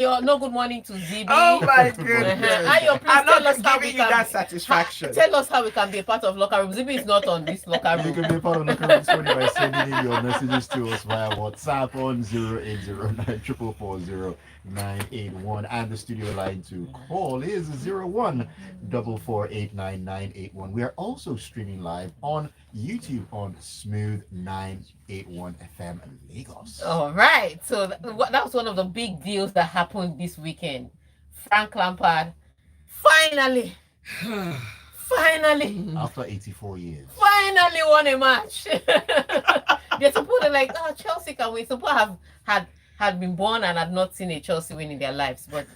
No good morning to Zibby. Oh my goodness. Ayo, please I'm tell not us just how giving we you can that satisfaction. tell us how we can be a part of locker room. Zibby is not on this locker You room. can be a part of locker room this morning by sending in your messages to us via WhatsApp on 0809440 and the studio line to call is 0144899981. We are also streaming live on YouTube on Smooth 981 FM Lagos. All right. So that was one of the big deals that happened this weekend. Frank Lampard finally After 84 years. finally won a match. They're supposed to like, oh, Chelsea can win. Supposed to have had been born and had not seen a Chelsea win in their lives, but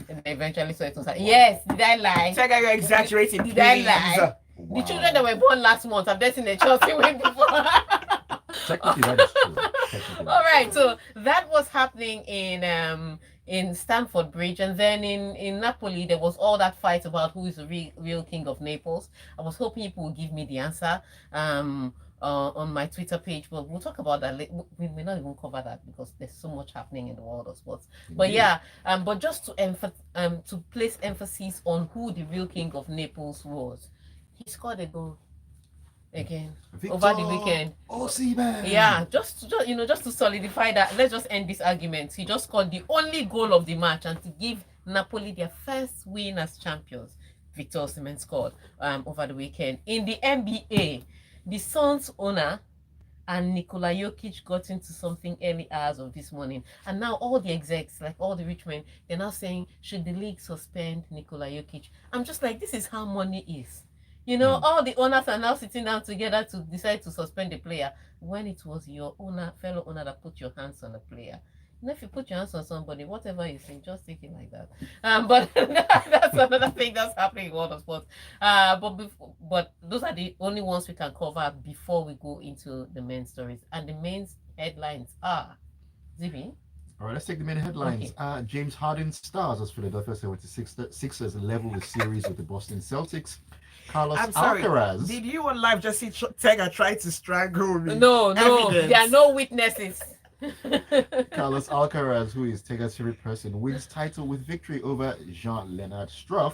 they eventually saw it was like, yes, did I lie? Tega, you're exaggerating. Did I lie? Wow. The children that were born last month have they seen a Chelsea win before? Technically, that is true. All right, so that was happening in Stamford Bridge, and then in Napoli there was all that fight about who is the real king of Naples. I was hoping people would give me the answer on my Twitter page, but we'll talk about that later. We may not even cover that because there's so much happening in the world of sports. But yeah, but just to place emphasis on who the real king of Naples was, he scored a goal again over the weekend. Osimhen. Yeah, just to solidify that, let's just end this argument. He just scored the only goal of the match and to give Napoli their first win as champions. Victor Osimhen scored over the weekend. In the NBA, the Suns owner and Nikola Jokic got into something early hours of this morning, and now all the execs, like all the rich men, they're now saying, should the league suspend Nikola Jokic? I'm just like, this is how money is. All the owners are now sitting down together to decide to suspend the player when it was your fellow owner that put your hands on the player. If you put your hands on somebody, whatever you say, just take it like that. But that's another thing that's happening in world of sports. But those are the only ones we can cover before we go into the men's stories. And the men's headlines are, Zibby. All right, let's take the main headlines. Okay. James Harden Stars as Philadelphia 76ers level the series with the Boston Celtics. Carlos Alcaraz. Did you on live just see Tega try to strangle me? No, there are no witnesses. Carlos Alcaraz, who is Tega's favorite person, wins title with victory over Jean-Leonard Struff.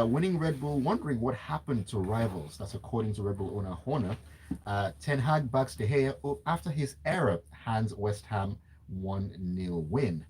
Winning Red Bull, wondering what happened to rivals. That's according to Red Bull owner Horner. Ten Hag backs De Gea after his error hands West Ham 1-0 win.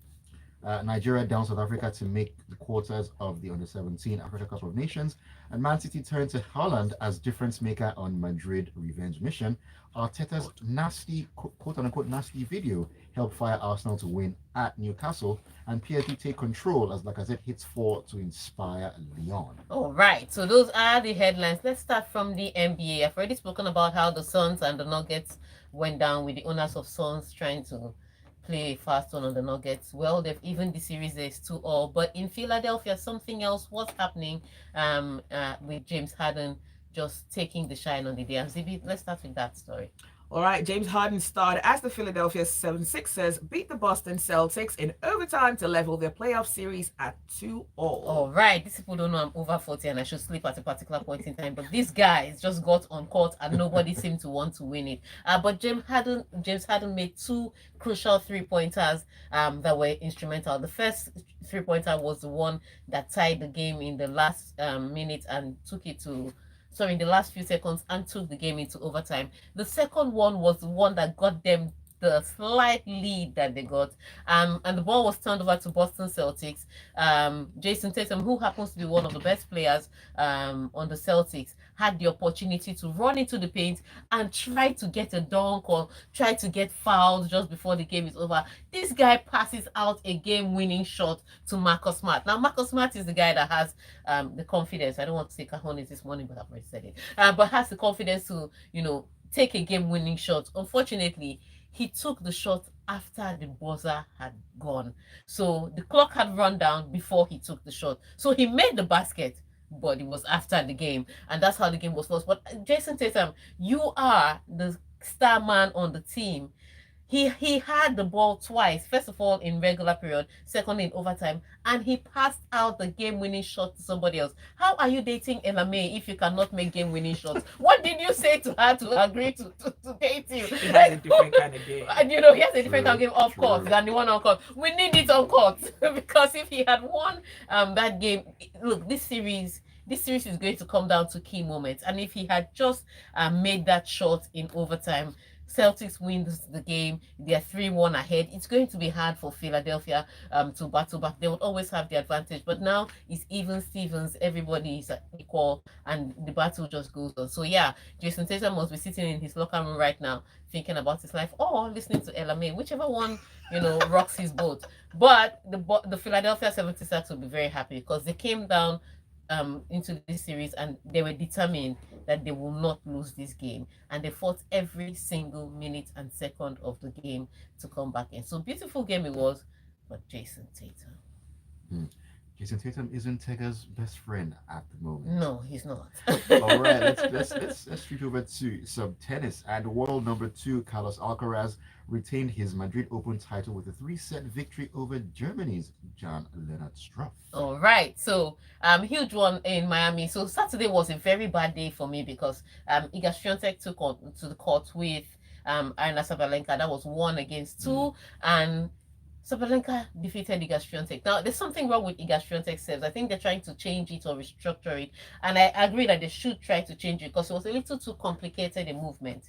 Nigeria down South Africa to make the quarters of the Under-17 Africa Cup of Nations, and Man City turned to Haaland as difference maker on Madrid revenge mission. Arteta's nasty, quote-unquote nasty video helped fire Arsenal to win at Newcastle, and PSG take control as Lacazette hits 4 to inspire Lyon. All right, so those are the headlines. Let's start from the NBA. I've already spoken about how the Suns and the Nuggets went down, with the owners of Suns trying to play a fast one on the Nuggets. Well, they've even the series is 2-2, but in Philadelphia something else was happening with James Harden just taking the shine on the day. And Zibby, let's start with that story. All right, James Harden starred as the Philadelphia 76ers beat the Boston Celtics in overtime to level their playoff series at 2-2. All right, these people don't know I'm over 40 and I should sleep at a particular point in time, but these guys just got on court and nobody seemed to want to win it. But James Harden made 2 crucial 3-pointers that were instrumental. The first 3-pointer was the one that tied the game in the last minute and took it to in the last few seconds and took the game into overtime. The second one was the one that got them the slight lead that they got, and the ball was turned over to Boston Celtics. Jason Tatum, who happens to be one of the best players on the Celtics, had the opportunity to run into the paint and try to get a dunk or try to get fouled just before the game is over. This guy passes out a game-winning shot to Marcus Smart. Now, Marcus Smart is the guy that has the confidence. I don't want to say Cajones this morning, but I've already said it. But has the confidence to, take a game-winning shot. Unfortunately, he took the shot after the buzzer had gone. So the clock had run down before he took the shot. So he made the basket, but it was after the game. And that's how the game was lost. But Jason Tatum, you are the star man on the team. He had the ball twice. First of all in regular period, second in overtime, and he passed out the game-winning shot to somebody else. How are you dating Ella May if you cannot make game-winning shots? What did you say to her to agree to date you? He has a different kind of game. And you know, he has a different kind of game, of True. course, than the one on court. We need it on court because if he had won that game, look, this series is going to come down to key moments. And if he had just made that shot in overtime, Celtics win the game. They're 3-1 ahead. It's going to be hard for Philadelphia to battle back. They would always have the advantage. But now it's even Stevens. Everybody is equal, and the battle just goes on. So yeah, Jason Tatum must be sitting in his locker room right now thinking about his life or listening to Ella May, whichever one, rocks his boat. But the Philadelphia 76ers will be very happy because they came down into this series and they were determined that they will not lose this game, and they fought every single minute and second of the game to come back in. So beautiful game it was, but Jason Tatum. Jason Tatum isn't Tega's best friend at the moment. No, he's not. All right, let's street over to some tennis. And world number 2, Carlos Alcaraz retained his Madrid Open title with a 3-set victory over Germany's Jan-Lennard Struff. All right, so huge one in Miami. So Saturday was a very bad day for me because Iga Swiatek took on to the court with Arina Sabalenka. That was 1-2, and Sabalenka defeated Iga Swiatek. Now, there's something wrong with Iga Swiatek's serves. I think they're trying to change it or restructure it. And I agree that they should try to change it because it was a little too complicated a movement,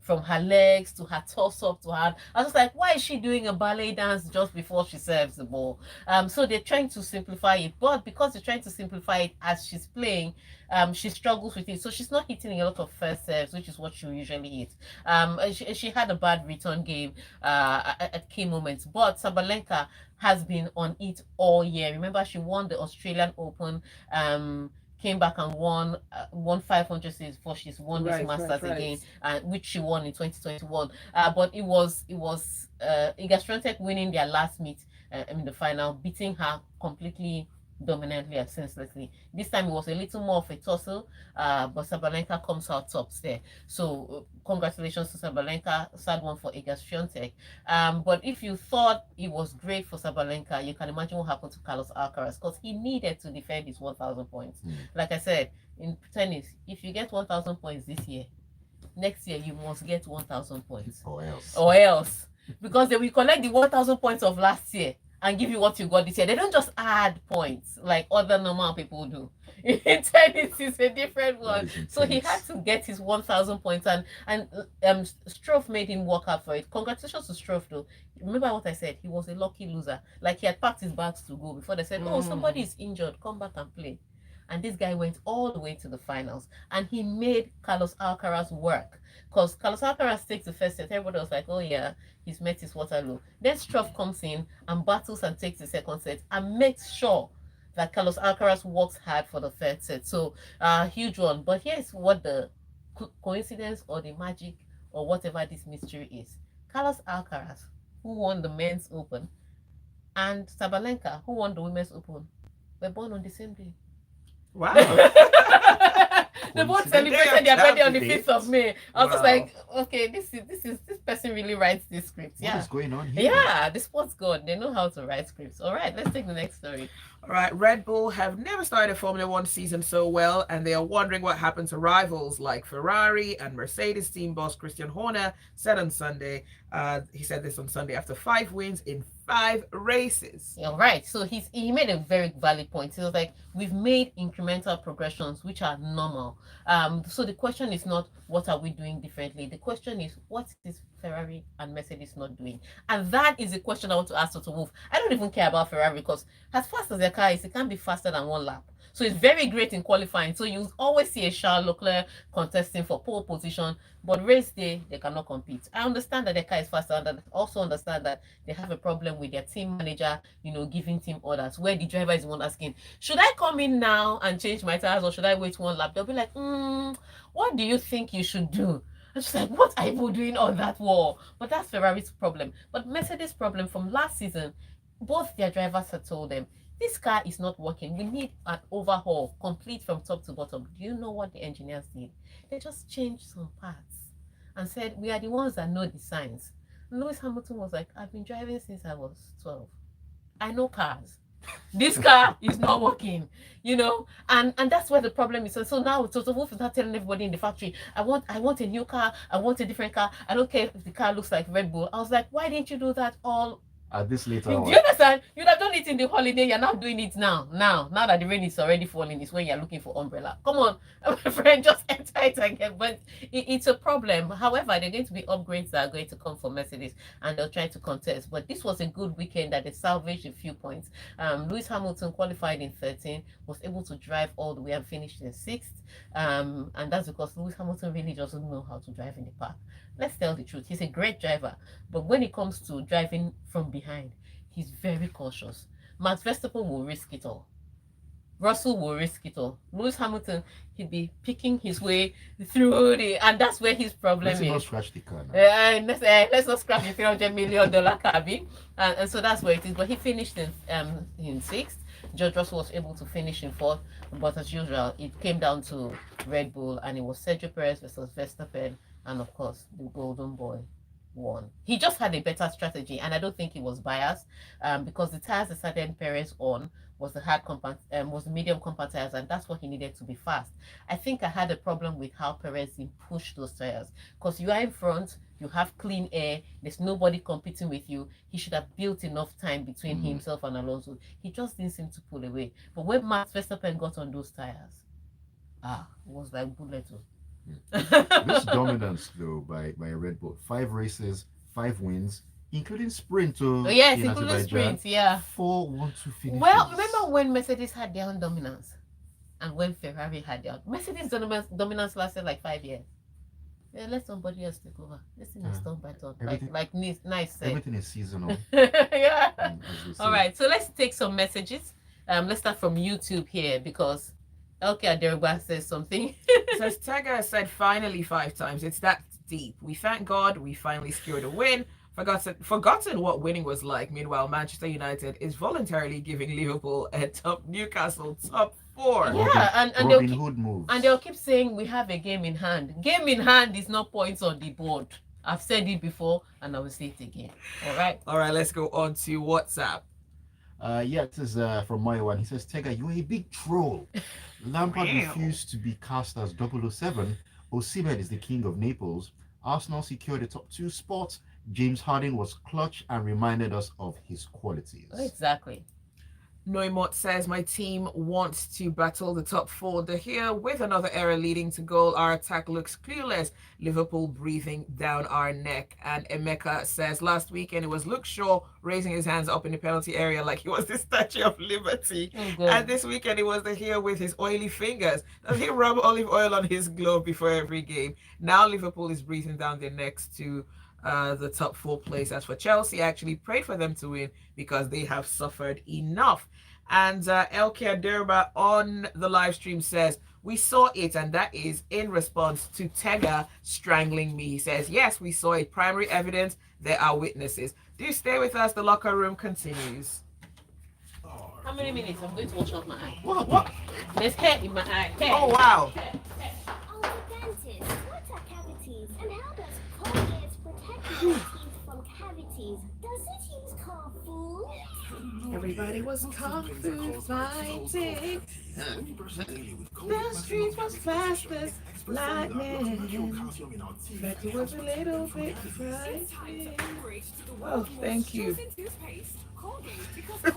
from her legs to her toss-up to her. I was just like, why is she doing a ballet dance just before she serves the ball? So they're trying to simplify it. But because they're trying to simplify it as she's playing, she struggles with it. So she's not hitting a lot of first serves, which is what she usually hit. She had a bad return game at key moments. But Sabalenka has been on it all year. Remember, she won the Australian Open, came back and won 500 series before she's won this Masters again, which she won in 2021. But it was Iga Swiatek winning their last meet in the final, beating her completely dominantly and senselessly. This time it was a little more of a tussle, but Sabalenka comes out tops there. So congratulations to Sabalenka. Sad one for Iga Swiatek. But if you thought it was great for Sabalenka, you can imagine what happened to Carlos Alcaraz because he needed to defend his 1,000 points. Like I said, in tennis, if you get 1,000 points this year, next year you must get 1,000 points. Or else. Because they will collect the 1,000 points of last year and give you what you got this year. They don't just add points like other normal people do. In tennis, it's a different one. So he had to get his 1,000 points, and Struff made him work hard for it. Congratulations to Struff, though. Remember what I said? He was a lucky loser. Like he had packed his bags to go before they said, "Oh, somebody is injured. Come back and play." And this guy went all the way to the finals, and he made Carlos Alcaraz work. Because Carlos Alcaraz takes the first set, everybody was like, "Oh yeah, he's met his Waterloo." Then Struff comes in and battles and takes the second set and makes sure that Carlos Alcaraz works hard for the third set. So huge one. But here's what the coincidence or the magic or whatever this mystery is. Carlos Alcaraz, who won the men's open, and Sabalenka, who won the women's open, were born on the same day. Wow. They both celebrated their birthday on the 5th of May. I was just like, okay, this person really writes this script. What is going on here? Yeah, the sports god. They know how to write scripts. All right, let's take the next story. All right, Red Bull have never started a Formula One season so well, and they are wondering what happened to rivals like Ferrari and Mercedes. Team boss Christian Horner said on Sunday, he said this on Sunday after 5 wins in 5 races. All right, so he made a very valid point. He was like, we've made incremental progressions, which are normal. So the question is not what are we doing differently. The question is what is Ferrari and Mercedes not doing? And that is the question I want to ask Toto Wolff. I don't even care about Ferrari because as fast as their car is, it can't be faster than 1 lap. So it's very great in qualifying. So you always see a Charles Leclerc contesting for pole position, but race day, they cannot compete. I understand that their car is faster, and I also understand that they have a problem with their team manager, giving team orders, where the driver is the one asking, should I come in now and change my tires or should I wait 1 lap? They'll be like, what do you think you should do? I'm just like, what are you doing on that wall? But that's Ferrari's problem. But Mercedes' problem from last season, both their drivers had told them, this car is not working. We need an overhaul, complete from top to bottom. Do you know what the engineers did? They just changed some parts and said, we are the ones that know the signs. Lewis Hamilton was like, I've been driving since I was 12. I know cars. This car is not working, and that's where the problem is. So now Toto Wolff is not telling everybody in the factory, I want a new car, I want a different car. I don't care if the car looks like Red Bull. I was like, why didn't you do that all at this later do hour? you understand? You'd have done it in the holiday. You're not doing it now. Now that the rain is already falling, is when you're looking for umbrella. Come on, my friend, just enter it again. But it's a problem. However, there are going to be upgrades that are going to come for Mercedes, and they'll try to contest. But this was a good weekend that they salvaged a few points. Lewis Hamilton qualified in 13, was able to drive all the way and finished in 6th. And that's because Lewis Hamilton really doesn't know how to drive in the park. Let's tell the truth. He's a great driver, but when it comes to driving from behind, he's very cautious. Max Verstappen will risk it all. Russell will risk it all. Lewis Hamilton, he'd be picking his way through and that's where his problem let's is. Not scratch the car now. Let's not scratch the $300 million car, and so that's where it is. But he finished in 6th. George Russell was able to finish in 4th, but as usual, it came down to Red Bull, and it was Sergio Perez versus Verstappen. And of course, the golden boy won. He just had a better strategy, and I don't think he was biased, because the tires that started Perez on was the medium compact tires, and that's what he needed to be fast. I think I had a problem with how Perez pushed those tires, because you are in front, you have clean air, there's nobody competing with you. He should have built enough time between himself and Alonso. He just didn't seem to pull away. But when Max Verstappen got on those tires, it was like bullet. This dominance though by Red Bull, 5 races, 5 wins, including sprint. Yes, including sprints. Yeah, 4 1-2 finishes. Well, remember when Mercedes had their own dominance, and when Ferrari had their own? Mercedes dominance lasted like 5 years. Yeah, let somebody else take over. This thing is turn by turn. Like nice. Everything is seasonal. Yeah. All right, so let's take some messages. Let's start from YouTube here, because Okay, Aderugba says something. Says Tega said finally 5 times. It's that deep. We thank God we finally secured a win. Forgotten what winning was like. Meanwhile, Manchester United is voluntarily giving Liverpool a Newcastle top 4. Yeah, and they'll keep saying we have a game in hand. Game in hand is not points on the board. I've said it before and I will say it again. All right, let's go on to WhatsApp. It is from Maiwan. He says, Tega, you're a big troll. Lampard refused to be cast as 007. Osimhen is the king of Naples. Arsenal secured the top 2 spots. James Harden was clutch and reminded us of his qualities. Exactly. Noimot says, my team wants to battle the top 4. De Gea with another error leading to goal. Our attack looks clueless. Liverpool breathing down our neck. And Emeka says, last weekend it was Luke Shaw raising his hands up in the penalty area like he was the Statue of Liberty. And this weekend it was De Gea with his oily fingers. Does he rub olive oil on his glove before every game? Now Liverpool is breathing down their necks to the top 4 place. As for Chelsea, I actually prayed for them to win because they have suffered enough. And Elke Derba on the live stream says, we saw it, and that is in response to Tega strangling me. He says, yes, we saw it. Primary evidence, there are witnesses. Do stay with us. The locker room continues. How many minutes? I'm going to wash off my eye. What? There's hair in my eye. Hair. Oh, wow. Oh, the dentist. What are cavities? And how does Colgate protect your teeth from cavities? Does it use car food? Everybody was kung fu fighting. The streets was fast as lightning. But it was a little bit frightening. Oh, thank you.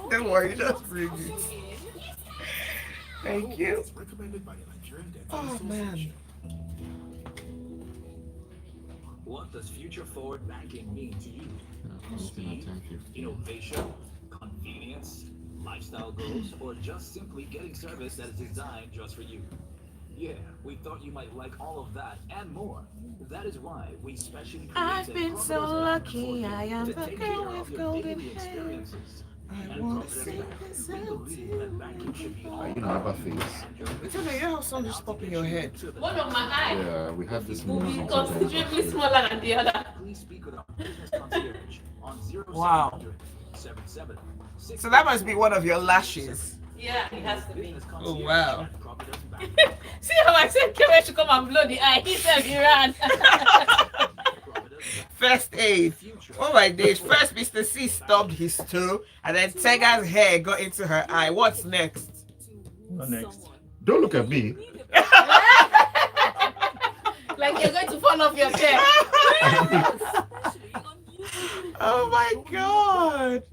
Don't worry, just bring it. Thank you. Oh, man. What does future forward banking mean to you? Speed, innovation, convenience, lifestyle goals, or just simply getting service that is designed just for you? Yeah, we thought you might like all of that and more. That is why we specially created I've been so lucky, I am the girl with golden hair. I want to sing this out to you. You know, have a face. Tell me, you know how some just pop in your head. One of my eye Yeah, we have this will be movie. considerably smaller than the other. Please speak with our business concierge on 0700 Wow. 77 So that must be one of your lashes. Yeah, it has to be. Oh, wow. See how I said Kevin should come and blow the eye? He said he ran. First aid. Oh my days. First, Mr. C stubbed his toe, and then Tega's hair got into her eye. What's next? What next? Don't look at me. Like you're going to fall off your chair. Oh my god.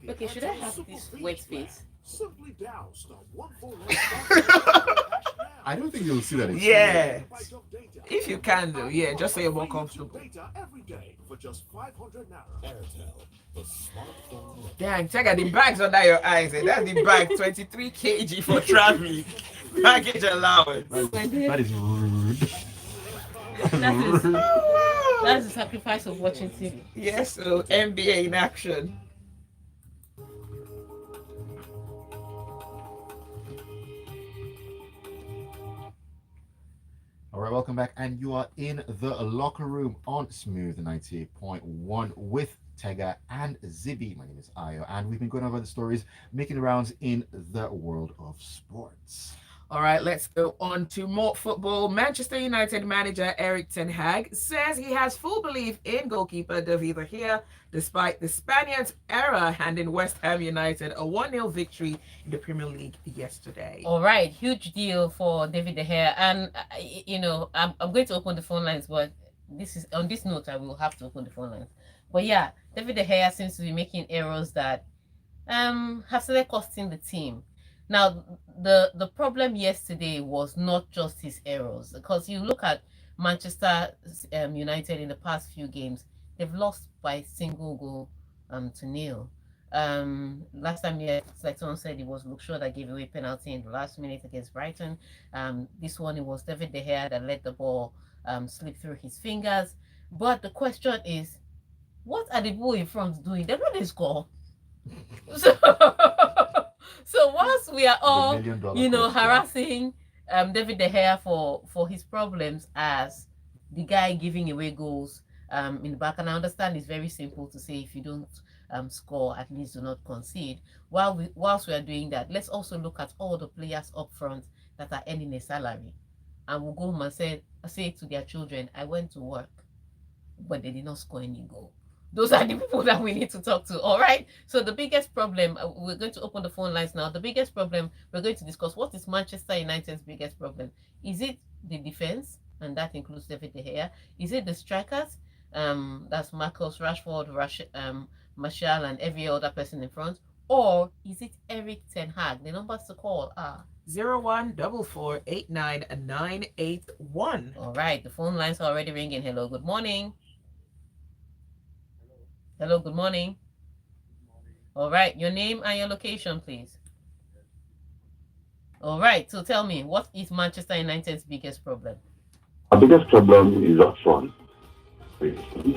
Okay, should I have this wet face? Simply dial star 141. I don't think you'll see that. Yeah. If you can though, yeah, just so you're more comfortable. Data every day for just 500 naira. Airtel, the smartphone. Dang, Tega, the bag's under your eyes. Eh? That's the bag, 23 kg for traveling. Package allowance. That is rude. That's the sacrifice of watching TV. Yes, so NBA in action. All right, welcome back. And you are in the locker room on Smooth 98.1 with Tega and Zibby. My name is Ayo, and we've been going over the stories making the rounds in the world of sports. All right, let's go on to more football. Manchester United manager Erik ten Hag says he has full belief in goalkeeper David De Gea, despite the Spaniards' error handing West Ham United a 1-0 victory in the Premier League yesterday. All right, huge deal for David De Gea. And, I'm going to open the phone lines, but this is on this note, I will have to open the phone lines. But yeah, David De Gea seems to be making errors that have started costing the team. Now, the problem yesterday was not just his errors, because you look at Manchester United in the past few games, they've lost by single goal to nil. Last time, yeah, like someone said, it was Luke Shaw that gave away penalty in the last minute against Brighton. This one, it was David De Gea that let the ball slip through his fingers. But the question is, what are the people in front doing? They're not going to score. So whilst we are all, harassing David De Gea for his problems as the guy giving away goals in the back, and I understand it's very simple to say if you don't score, at least do not concede. Whilst we are doing that, let's also look at all the players up front that are earning a salary, and will go home and say to their children, I went to work, but they did not score any goal. Those are the people that we need to talk to. All right. So the biggest problem, we're going to open the phone lines now. The biggest problem we're going to discuss, what is Manchester United's biggest problem? Is it the defense? And that includes David De Gea. Is it the strikers? That's Marcus Rashford, Martial, and every other person in front. Or is it Erik ten Hag? The numbers to call are 0144899181. All right. The phone lines are already ringing. Hello. Good morning. Hello, good morning. All right, your name and your location, please. All right, so tell me, what is Manchester United's biggest problem? Our biggest problem is up front. We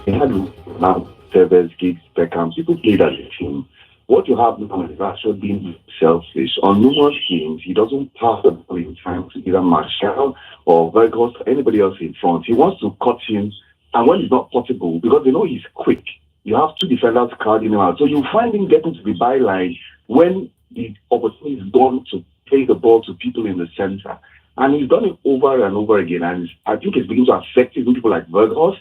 had now Tevez, Giggs, Beckham, people played as a team. What you have now is actually being selfish. On numerous games, he doesn't pass the ball in time to either Martial or Vegas or anybody else in front. He wants to cut him, and when it's not possible, because they know he's quick, you have two defenders crowding him out. So you find him getting to the byline when the opportunity is gone to play the ball to people in the center. And he's done it over and over again. And I think it's beginning to affect even people like Vegas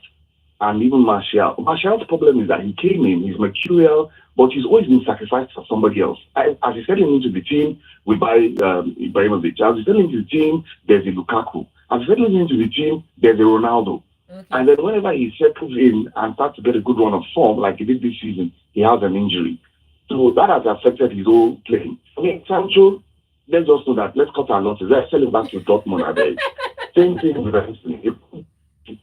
and even Martial. Martial's problem is that he came in, he's mercurial, but he's always been sacrificed for somebody else. As he's settling into the team, we buy Ibrahimovic. As he's settling into the team, there's a Lukaku. As he's settling into the team, there's a Ronaldo. Okay. And then whenever he settles in and starts to get a good run of form, like he did this season, he has an injury. So that has affected his whole playing. I mean, Sancho, let's just know that. Let's cut our losses. Let's sell him back to Dortmund. Same thing with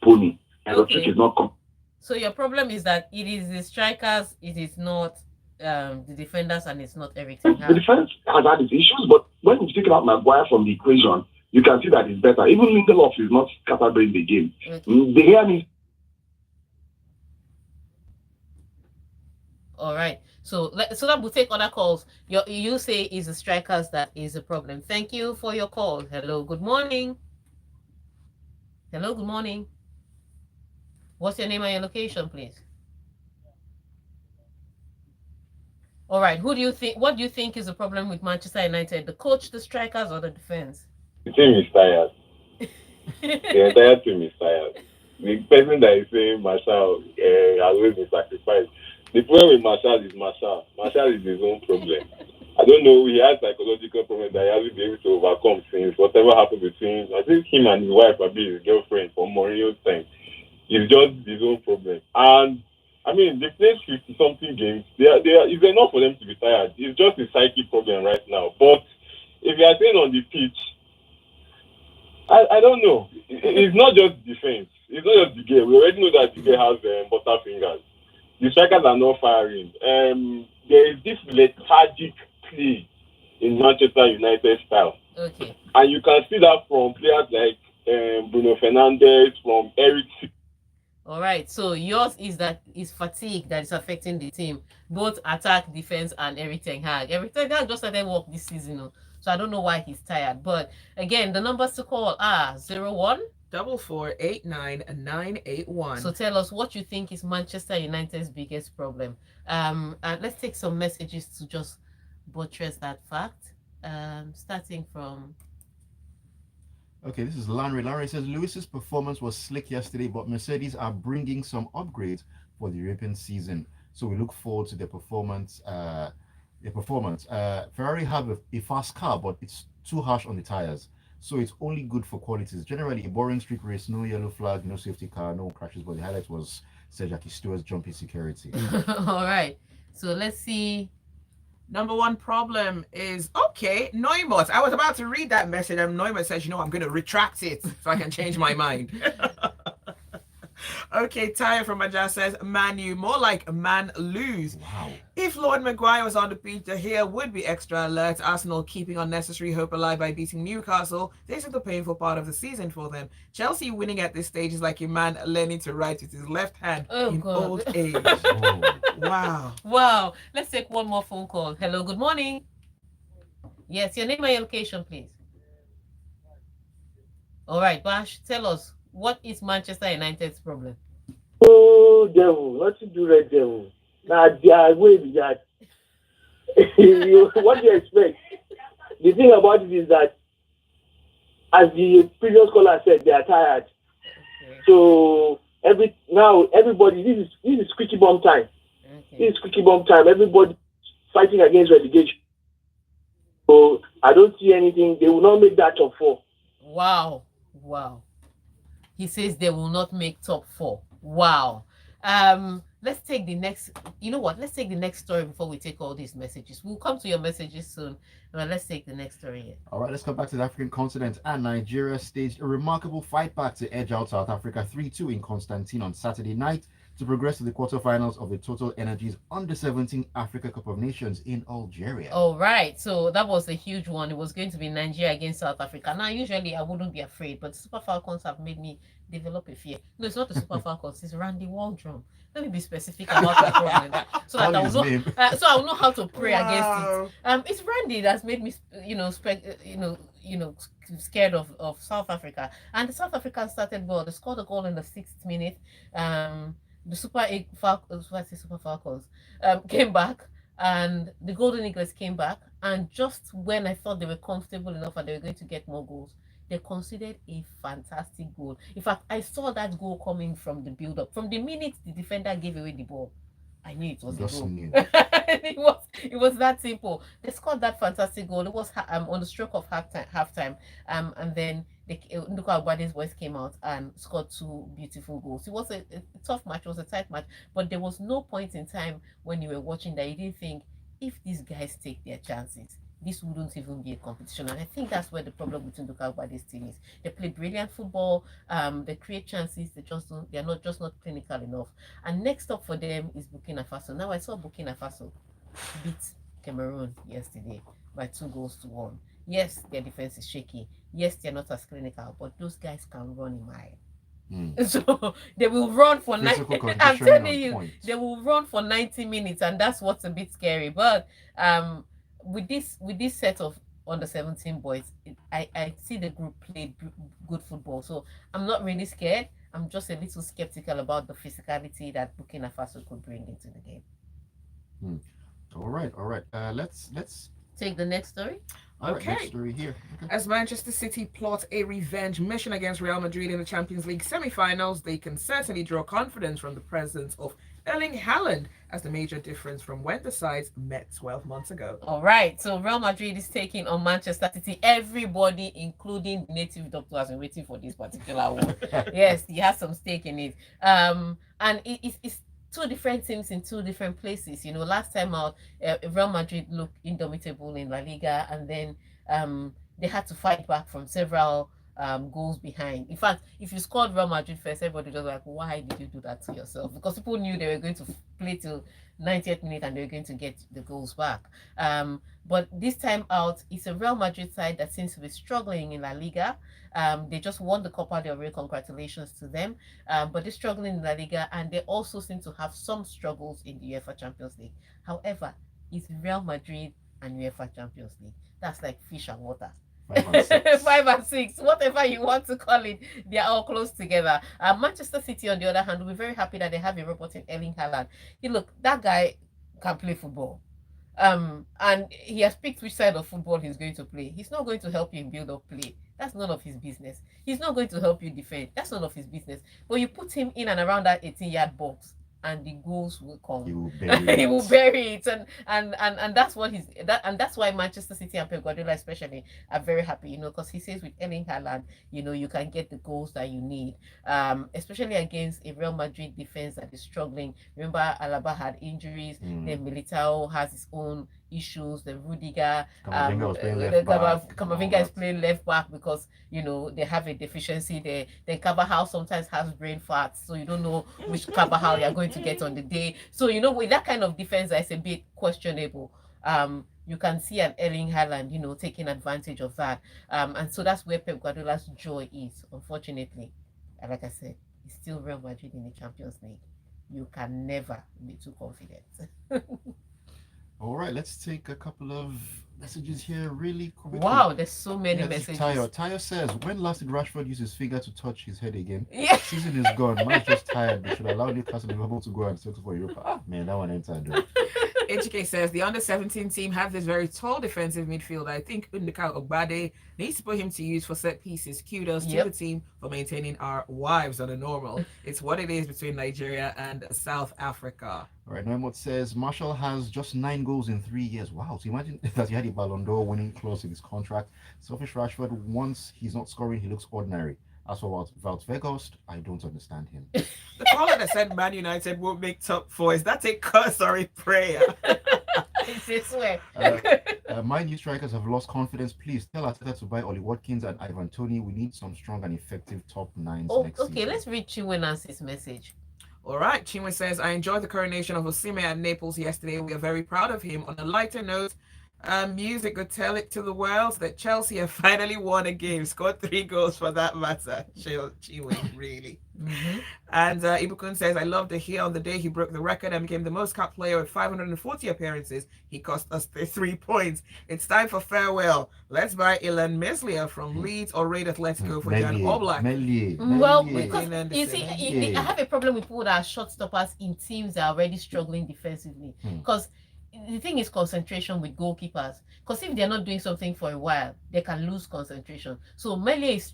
Pony. And the trick is not coming. So your problem is that it is the strikers, it is not the defenders, and it's not everything. The defense has had its issues, but when you take out Maguire from the equation, you can see that it's better. Even Lindelof is not capable in the game. Okay. The game is. All right. So that will take other calls. You say is the strikers that is a problem. Thank you for your call. Hello. Good morning. Hello. Good morning. What's your name and your location, please? All right. What do you think is the problem with Manchester United? The coach, the strikers, or the defense? The team is tired. The entire team is tired. the person that is saying Marshall has always been sacrificed. The problem with Marshall is Marshall. Marshall is his own problem. I don't know. He has psychological problems that he hasn't been able to overcome since whatever happened between. I think him and his wife, are being his girlfriend for Mourinho's time. It's just his own problem. And I mean, they played 50 something games. It's enough for them to be tired. It's just a psyche problem right now. But if you are saying on the pitch, I don't know. It's not just defense. It's not just the game. We already know that the game has butterfingers. The strikers are not firing. There is this lethargic play in Manchester United style. Okay. And you can see that from players like Bruno Fernandes, from Eric. All right. So yours is that is fatigue that is affecting the team, both attack, defense, and Eric Ten Hag. Eric Ten Hag just started work this season, so I don't know why he's tired. But again, the numbers to call are 01 4489981. So tell us what you think is Manchester United's biggest problem. And let's take some messages to just buttress that fact. Starting from. Okay, this is Lanry. Lanry says Lewis's performance was slick yesterday, but Mercedes are bringing some upgrades for the European season. So we look forward to their performance. Ferrari have a fast car, but it's too harsh on the tires. So it's only good for qualities. Generally, a boring street race, no yellow flag, no safety car, no crashes. But the highlight was Sejaki Stewart's jumpy security. All right. So let's see. Number one problem is, okay, Neumot. I was about to read that message, and Neumot says, I'm going to retract it so I can change my mind. Okay, Taya from Maja says, Man U, more like man lose. Wow. If Lord Maguire was on the pitch, the here would be extra alert. Arsenal keeping unnecessary hope alive by beating Newcastle. This is the painful part of the season for them. Chelsea winning at this stage is like a man learning to write with his left hand in old age. Oh. Wow. Wow. Let's take one more phone call. Hello, good morning. Yes, your name and your location, please. All right, Bash, tell us, what is Manchester United's problem? Oh, devil, what to do, Red Devil? Now, their way is that. What do you expect? The thing about it is that, as the previous caller said, they are tired. Okay. So everybody, this is squeaky bomb time. Okay. This is squeaky bomb time. Everybody fighting against relegation. So I don't see anything. They will not make that top 4. Wow. He says they will not make top 4. Wow. Let's take the next. You know what? Let's take the next story before we take all these messages. We'll come to your messages soon. But let's take the next story here. All right, let's come back to the African continent. And Nigeria staged a remarkable fight back to edge out South Africa 3-2 in Constantine on Saturday night to progress to the quarterfinals of the Total Energies Under-17 Africa Cup of Nations in Algeria. All right, so that was a huge one. It was going to be Nigeria against South Africa. Now, usually I wouldn't be afraid, but Super Falcons have made me develop a fear. No, it's not the Super Falcons. It's Randy Waldrum. Let me be specific about the problem, so that I will know. So I will know how to pray against it. It's Randy that's made me, scared of South Africa. And the South Africans started well. They scored a goal in the 6th minute. The Super Falcons came back, and the Golden Eagles came back. And just when I thought they were comfortable enough and they were going to get more goals, they considered a fantastic goal. In fact, I saw that goal coming from the build-up. From the minute the defender gave away the ball, I knew it was a goal. it was that simple. They scored that fantastic goal. It was on the stroke of halftime. And then Nduka Agbade's voice came out and scored 2 beautiful goals. It was a tough match. It was a tight match. But there was no point in time when you were watching that you didn't think, if these guys take their chances, this wouldn't even be a competition. And I think that's where the problem with Nduka Agbade's team is. They play brilliant football. They create chances. They're not clinical enough. And next up for them is Burkina Faso. Now I saw Burkina Faso beat Cameroon yesterday by 2-1. Yes, their defense is shaky. Yes, they're not as clinical, but those guys can run a mile. So they will run for 90. I'm telling you, they will run for 90 minutes, and that's what's a bit scary. But with this set of under-17 boys, I see the group play good football. So I'm not really scared. I'm just a little skeptical about the physicality that Burkina Faso could bring into the game. All right. Let's take the next story. All right, next Okay. story here. Okay. As Manchester City plot a revenge mission against Real Madrid in the Champions League semi-finals, they can certainly draw confidence from the presence of Erling Haaland as the major difference from when the sides met 12 months ago. All right, so Real Madrid is taking on Manchester City. Everybody, including the native doctor, has been waiting for this particular one. Yes, he has some stake in it. And it's two different teams in two different places. You know, last time out, Real Madrid looked indomitable in La Liga, and then they had to fight back from several goals behind. In fact, if you scored Real Madrid first, everybody was like, why did you do that to yourself? Because people knew they were going to play till 90th minute and they were going to get the goals back. But this time out, it's a Real Madrid side that seems to be struggling in La Liga. They just won the Copa del Rey. Congratulations to them. But they're struggling in La Liga, and they also seem to have some struggles in the UEFA Champions League. However, it's Real Madrid and UEFA Champions League. That's like fish and water. 5 and 6. 5 and 6, whatever you want to call it, they are all close together. Manchester City, on the other hand, will be very happy that they have a robot in Erling Haaland. Look, that guy can play football. And he has picked which side of football he's going to play. He's not going to help you in build-up play. That's none of his business. He's not going to help you defend. That's none of his business. But you put him in and around that 18-yard box, and the goals will come. He will bury it. He will bury it, and that's what and that's why Manchester City and Pep Guardiola especially are very happy, because he says with Erling Haaland, you can get the goals that you need, especially against a Real Madrid defense that is struggling. Remember, Alaba had injuries, then Militao has his own issues, the Rudiger, Camavinga was playing left back. Camavinga is playing left back because they have a deficiency there. Then Carvajal sometimes has brain fat, so you don't know which Carvajal you're going to get on the day. So with that kind of defense that's a bit questionable, you can see an Erling Haaland, taking advantage of that. And so that's where Pep Guardiola's joy is. Unfortunately, like I said, it's still Real Madrid in the Champions League. You can never be too confident. All right, let's take a couple of messages here really quickly. Wow, there's so many Yeah, messages. Tayo says, when last did Rashford use his finger to touch his head again? Yeah. Season is gone. Man's just tired. They should allow Newcastle to be able to go and settle for Europa. Ah, man, that one entered. HK says the under-17 team have this very tall defensive midfielder. I think Undika Ogbade needs to put him to use for set pieces. Kudos to the team for maintaining our wives on a normal. It's what it is between Nigeria and South Africa. All right, Noemot says Marshall has just 9 goals in 3 years. Wow, so imagine that he had a Ballon d'Or winning clause in his contract. Selfish Rashford, once he's not scoring, he looks ordinary. As for Wout Weghorst, I don't understand him. The caller that said Man United won't make top 4, is that a curse or a prayer? It's a swear. My new strikers have lost confidence. Please tell Arteta to buy Ollie Watkins and Ivan Toney. We need some strong and effective top 9s next season. Okay, let's read Chinwe Nancy's message. All right, Chinwe says, I enjoyed the coronation of Osimhen at Naples yesterday. We are very proud of him. On a lighter note, music could tell it to the world that Chelsea have finally won a game, scored 3 goals for that matter. Chinwe, really. And Ibukun says, I love to hear on the day he broke the record and became the most capped player with 540 appearances. He cost us 3 points. It's time for farewell. Let's buy Ilan Meslier from Leeds or raid Atletico for Jan Oblak. Well, because you see, I have a problem with people that are short stoppers in teams that are already struggling defensively. Because the thing is concentration with goalkeepers. Because if they're not doing something for a while, they can lose concentration. So Melia is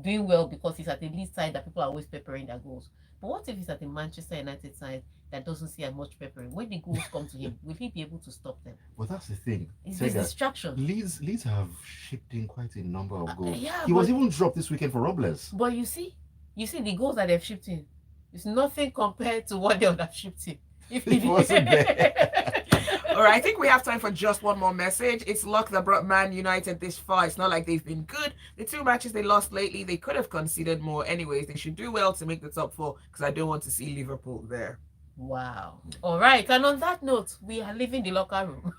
doing well because he's at the lead side that people are always peppering their goals. But what if he's at the Manchester United side that doesn't see as much peppering? When the goals come to him, will he be able to stop them? Well, that's the thing. It's this distraction. Leeds have shipped in quite a number of goals. Yeah, he was even dropped this weekend for Robles. But you see the goals that they've shipped in. It's nothing compared to what they would have shipped in. If he wasn't there. All right, I think we have time for just one more message. It's luck that brought Man United this far. It's not like they've been good. The 2 matches they lost lately, they could have conceded more. Anyways, they should do well to make the top 4 because I don't want to see Liverpool there. Wow. All right. And on that note, we are leaving the locker room.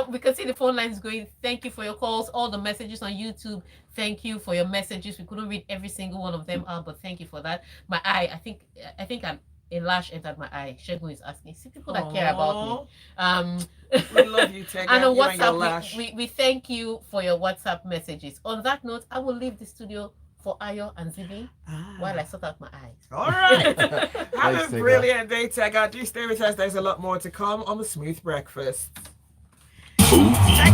We can see the phone lines going. Thank you for your calls. All the messages on YouTube. Thank you for your messages. We couldn't read every single one of them out, but thank you for that. My eye, I think a lash entered my eye. Shegun is asking. See people that care about me. We love you, Tega. And on you and your WhatsApp, lash. we thank you for your WhatsApp messages. On that note, I will leave the studio for Ayo and Zibby while I sort out my eyes. All right. Have Thanks, a brilliant day, Tega. Do stay with us. There's a lot more to come on the Smooth Breakfast. Tega.